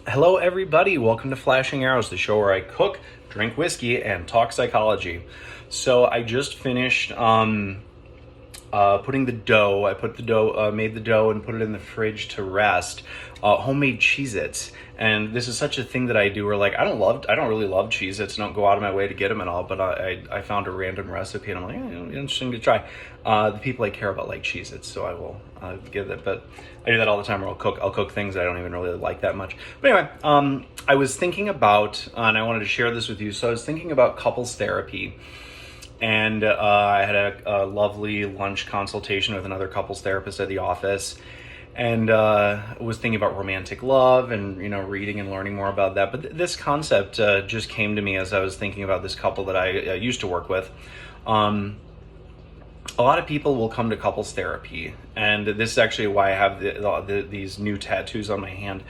Hello, everybody. Welcome to Flashing Arrows, the show where I cook, drink whiskey, and talk psychology. So I just finished putting the dough. Made the dough and put it in the fridge to rest. Homemade Cheez-Its. And this is such a thing that I do where, like, I don't really love Cheez-Its. Don't go out of my way to get them and all, but I found a random recipe and I'm like, interesting to try. The people I care about like Cheez-Its, so I will give it. But I do that all the time where I'll cook things I don't even really like that much. But anyway, I was thinking about, and I wanted to share this with you. So I was thinking about couples therapy. And I had a lovely lunch consultation with another couples therapist at the office, and was thinking about romantic love and reading and learning more about that. But this concept just came to me as I was thinking about this couple that I used to work with. A lot of people will come to couples therapy, and this is actually why I have these new tattoos on my hand.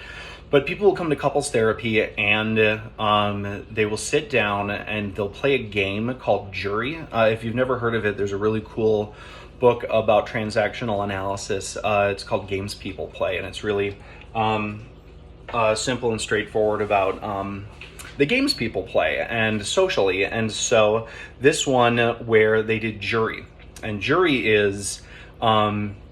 But people will come to couples therapy and they will sit down and they'll play a game called Jury. If you've never heard of it, there's a really cool book about transactional analysis. It's called Games People Play, and it's really simple and straightforward about the games people play and socially. And so this one where they did Jury. And Jury is...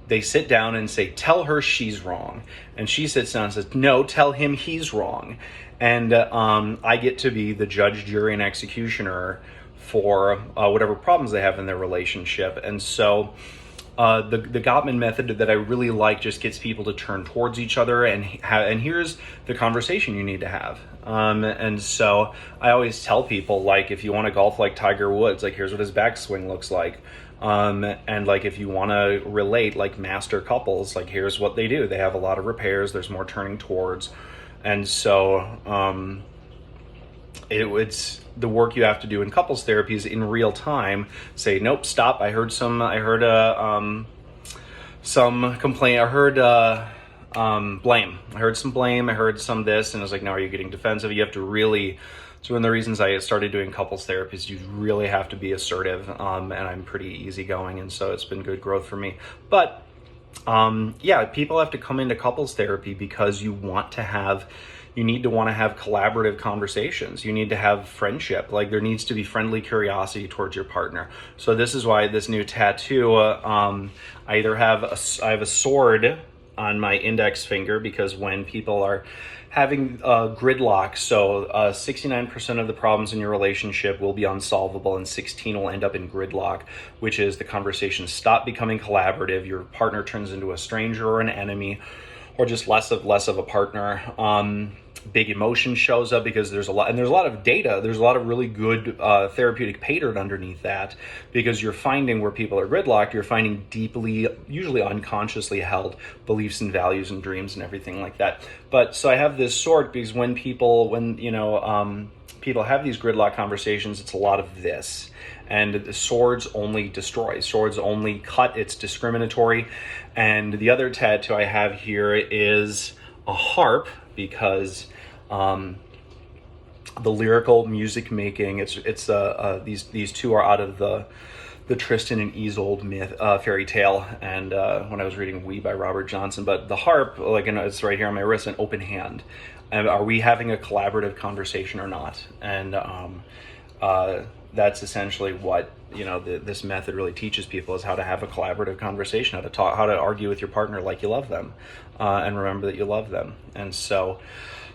they sit down and say, tell her she's wrong. And she sits down and says, no, tell him he's wrong. And I get to be the judge, jury, and executioner for whatever problems they have in their relationship. And so the Gottman method that I really like just gets people to turn towards each other and here's the conversation you need to have. And so I always tell people, like, if you want to golf like Tiger Woods, like, here's what his backswing looks like. And like, if you want to relate like master couples, like, here's what they do. They have a lot of repairs. There's more turning towards. And so, it's the work you have to do in couples therapy is in real time. Say, nope, stop. I heard some complaint. I heard, blame. I heard some blame. I heard some this. And I was like, no, are you getting defensive? You have to really... So one of the reasons I started doing couples therapy is you really have to be assertive, and I'm pretty easygoing, and so it's been good growth for me. But people have to come into couples therapy because you need to want to have collaborative conversations. You need to have friendship. Like, there needs to be friendly curiosity towards your partner. So this is why this new tattoo, I have a sword on my index finger, because when people are having gridlock, so 69% of the problems in your relationship will be unsolvable and 16 will end up in gridlock, which is the conversations stop becoming collaborative, your partner turns into a stranger or an enemy, or just less of a partner. Big emotion shows up because there's a lot of data. There's a lot of really good therapeutic pattern underneath that, because you're finding where people are gridlocked, you're finding deeply, usually unconsciously held beliefs and values and dreams and everything like that. But so I have this sword because when people have these gridlock conversations, it's a lot of this. And the swords only destroy. Swords only cut. It's discriminatory. And the other tattoo I have here is a harp, because the lyrical music making, these two are out of the Tristan and Isolde myth, fairy tale, and when I was reading We by Robert Johnson. But the harp, it's right here on my wrist, an open hand. And are we having a collaborative conversation or not? And that's essentially what this method really teaches people, is how to have a collaborative conversation, how to argue with your partner like you love them, and remember that you love them. And so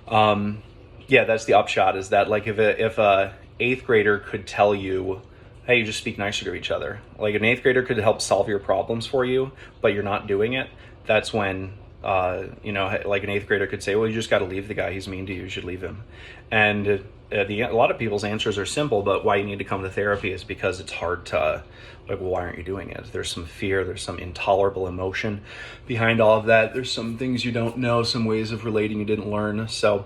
that's the upshot, is that, like, if a 8th grader could tell you, hey, you just speak nicer to each other, like an 8th grader could help solve your problems for you, but you're not doing it, that's when like an 8th grader could say, well, you just got to leave the guy, he's mean to you, you should leave him. And a lot of people's answers are simple, but why you need to come to therapy is because it's hard to, like, well, why aren't you doing it? There's some fear, there's some intolerable emotion behind all of that. There's some things you don't know, some ways of relating you didn't learn. So,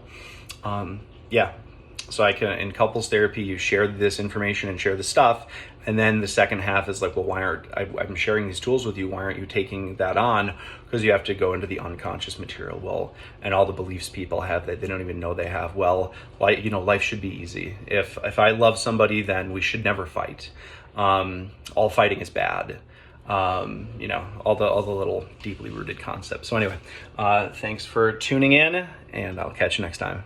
So in couples therapy, you share this information and share the stuff. And then the second half is like, well, I'm sharing these tools with you. Why aren't you taking that on? Because you have to go into the unconscious material. Well, and all the beliefs people have that they don't even know they have. Well, life should be easy. If I love somebody, then we should never fight. All fighting is bad. you know, all the little deeply rooted concepts. So anyway, thanks for tuning in, and I'll catch you next time.